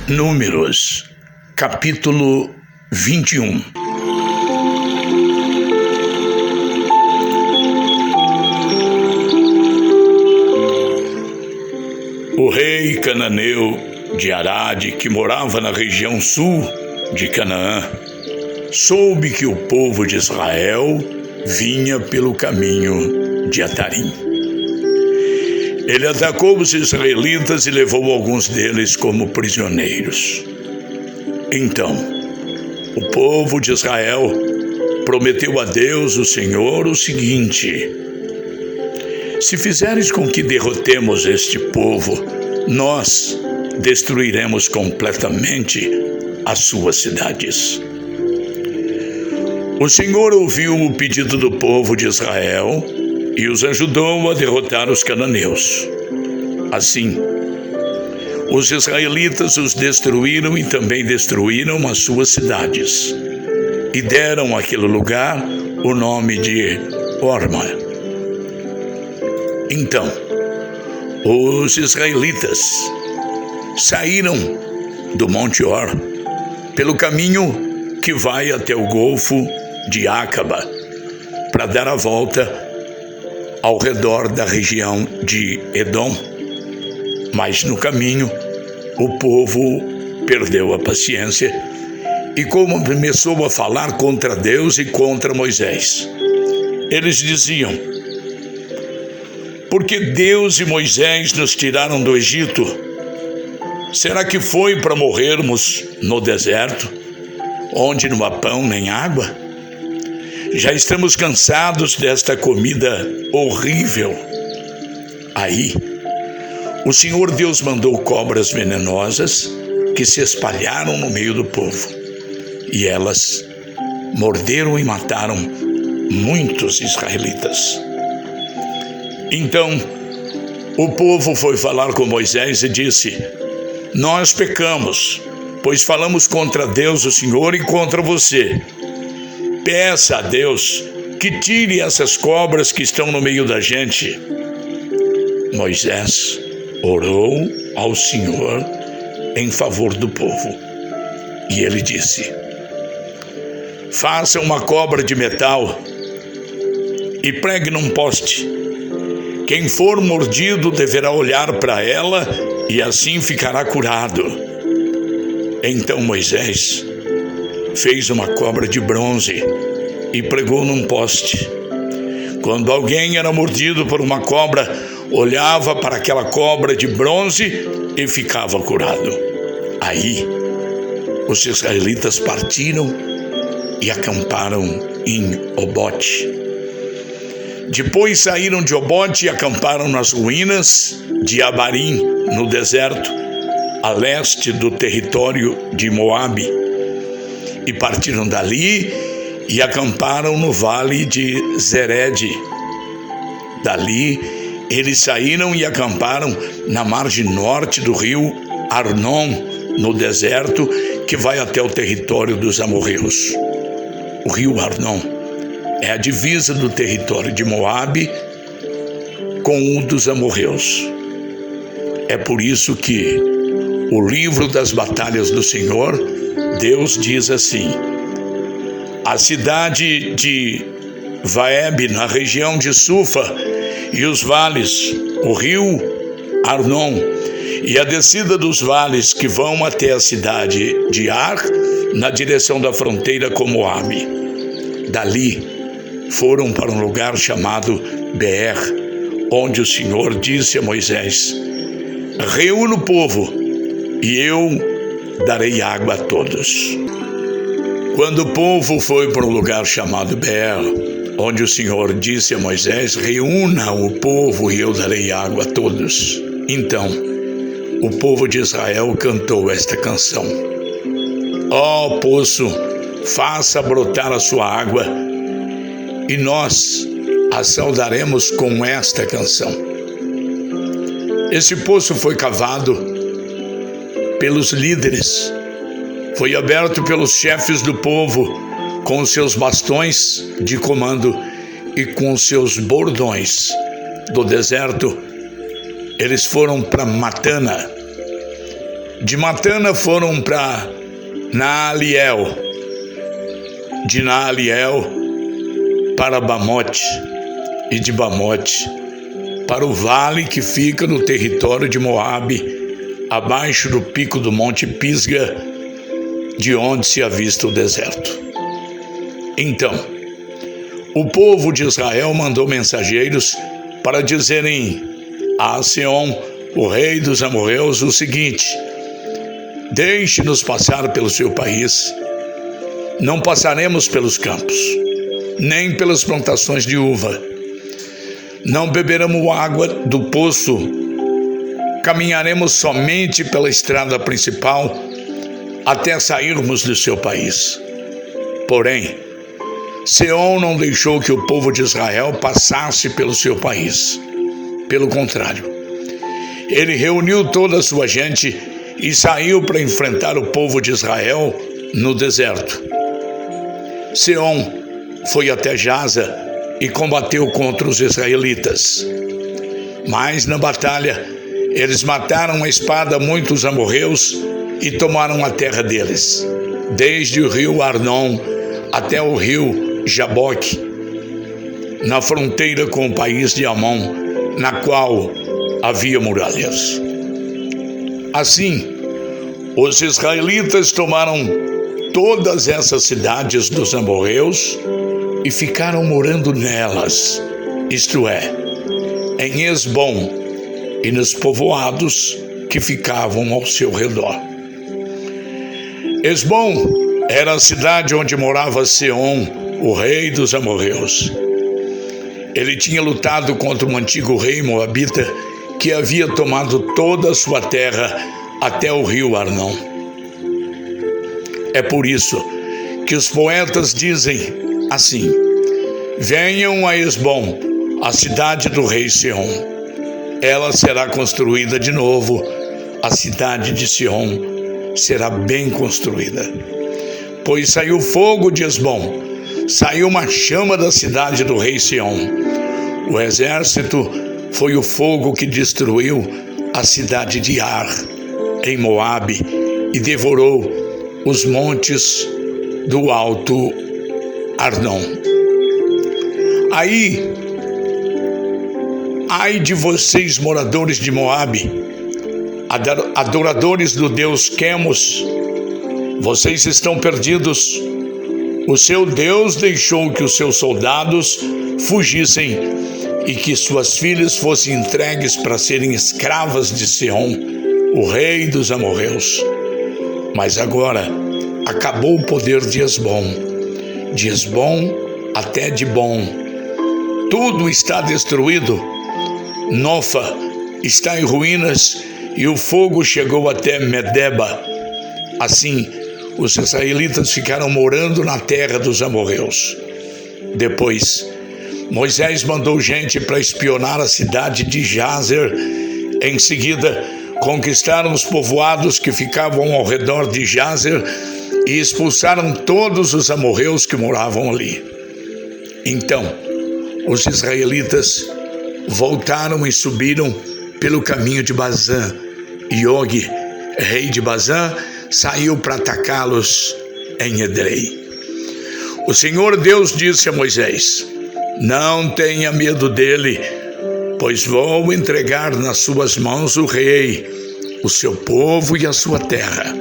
Números, capítulo 21. O rei cananeu de Arade, que morava na região sul de Canaã, soube que o povo de Israel vinha pelo caminho de Atarim. Ele atacou os israelitas e levou alguns deles como prisioneiros. Então, o povo de Israel prometeu a Deus, o Senhor, o seguinte: se fizeres com que derrotemos este povo, nós destruiremos completamente as suas cidades. O Senhor ouviu o pedido do povo de Israel e os ajudou a derrotar os cananeus. Assim, os israelitas os destruíram e também destruíram as suas cidades, e deram àquele lugar o nome de Horma. Então, os israelitas saíram do Monte Hor pelo caminho que vai até o Golfo de Acaba, para dar a volta ao redor da região de Edom. Mas no caminho, o povo perdeu a paciência e começou a falar contra Deus e contra Moisés. Eles diziam: porque Deus e Moisés nos tiraram do Egito? Será que foi para morrermos no deserto, onde não há pão nem água? Já estamos cansados desta comida horrível. Aí, o Senhor Deus mandou cobras venenosas que se espalharam no meio do povo, e elas morderam e mataram muitos israelitas. Então, o povo foi falar com Moisés e disse: nós pecamos, pois falamos contra Deus, o Senhor, e contra você. Peça a Deus que tire essas cobras que estão no meio da gente. Moisés orou ao Senhor em favor do povo, e ele disse: faça uma cobra de metal e pregue num poste. Quem for mordido deverá olhar para ela e assim ficará curado. Então Moisés fez uma cobra de bronze e pregou num poste. Quando alguém era mordido por uma cobra, olhava para aquela cobra de bronze e ficava curado. Aí, os israelitas partiram e acamparam em Obote. Depois saíram de Obote e acamparam nas ruínas de Abarim, no deserto, a leste do território de Moabe. E partiram dali e acamparam no vale de Zered. Dali, eles saíram e acamparam na margem norte do rio Arnon, no deserto, que vai até o território dos amorreus. O rio Arnon é a divisa do território de Moabe com o dos amorreus. É por isso que o livro das batalhas do Senhor, Deus diz assim: a cidade de Vaeb, na região de Sufa, e os vales, o rio Arnon, e a descida dos vales que vão até a cidade de Ar, na direção da fronteira com Moabe. Dali foram para um lugar chamado Beer, onde o Senhor disse a Moisés: reúna o povo, e eu darei água a todos. Quando o povo foi para um lugar chamado Beer, onde o Senhor disse a Moisés: reúna o povo e eu darei água a todos. Então, o povo de Israel cantou esta canção: ó poço, faça brotar a sua água, e nós a saudaremos com esta canção. Esse poço foi cavado pelos líderes, foi aberto pelos chefes do povo, com os seus bastões de comando e com os seus bordões. Do deserto, eles foram para Matana. De Matana foram para Naaliel, de Naaliel para Bamote, e de Bamote para o vale que fica no território de Moabe, abaixo do pico do Monte Pisga, de onde se avista o deserto. Então, o povo de Israel mandou mensageiros para dizerem a Seom, o rei dos amorreus, o seguinte: deixe-nos passar pelo seu país. Não passaremos pelos campos, nem pelas plantações de uva. Não beberemos água do poço. Caminharemos somente pela estrada principal até sairmos do seu país. Porém, Seom não deixou que o povo de Israel passasse pelo seu país. Pelo contrário, ele reuniu toda a sua gente e saiu para enfrentar o povo de Israel no deserto. Seom foi até Jaza e combateu contra os israelitas. Mas na batalha, eles mataram a espada muitos amorreus e tomaram a terra deles, desde o rio Arnon até o rio Jaboque, na fronteira com o país de Amon, na qual havia muralhas. Assim, os israelitas tomaram todas essas cidades dos amorreus e ficaram morando nelas, isto é, em Esbom e nos povoados que ficavam ao seu redor. Esbom era a cidade onde morava Seom, o rei dos amorreus. Ele tinha lutado contra um antigo rei moabita que havia tomado toda a sua terra até o rio Arnon. É por isso que os poetas dizem assim: venham a Esbom, a cidade do rei Seom. Ela será construída de novo, a cidade de Seom será bem construída. Pois saiu fogo de Esbom, saiu uma chama da cidade do rei Seom. O exército foi o fogo que destruiu a cidade de Ar, em Moabe, e devorou os montes do alto Arnon. Ai de vocês, moradores de Moabe, adoradores do deus Quemos, vocês estão perdidos. O seu Deus deixou que os seus soldados fugissem e que suas filhas fossem entregues para serem escravas de Seom, o rei dos amorreus. Mas agora acabou o poder de Esbom até Dibom. Tudo está destruído. Nofa está em ruínas e o fogo chegou até Medeba. Assim, os israelitas ficaram morando na terra dos amorreus. Depois, Moisés mandou gente para espionar a cidade de Jazer. Em seguida, conquistaram os povoados que ficavam ao redor de Jazer e expulsaram todos os amorreus que moravam ali. Então, os israelitas voltaram e subiram pelo caminho de Bazã, e Og, rei de Bazã, saiu para atacá-los em Edrei. O Senhor Deus disse a Moisés: não tenha medo dele, pois vou entregar nas suas mãos o rei, o seu povo e a sua terra.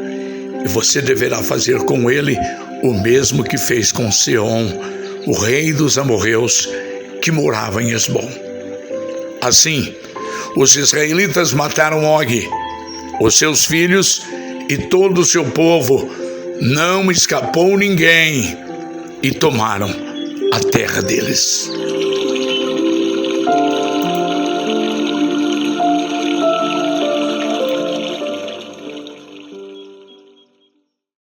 E você deverá fazer com ele o mesmo que fez com Seom, o rei dos amorreus, que morava em Esbom. Assim, os israelitas mataram Og, os seus filhos e todo o seu povo. Não escapou ninguém, e tomaram a terra deles.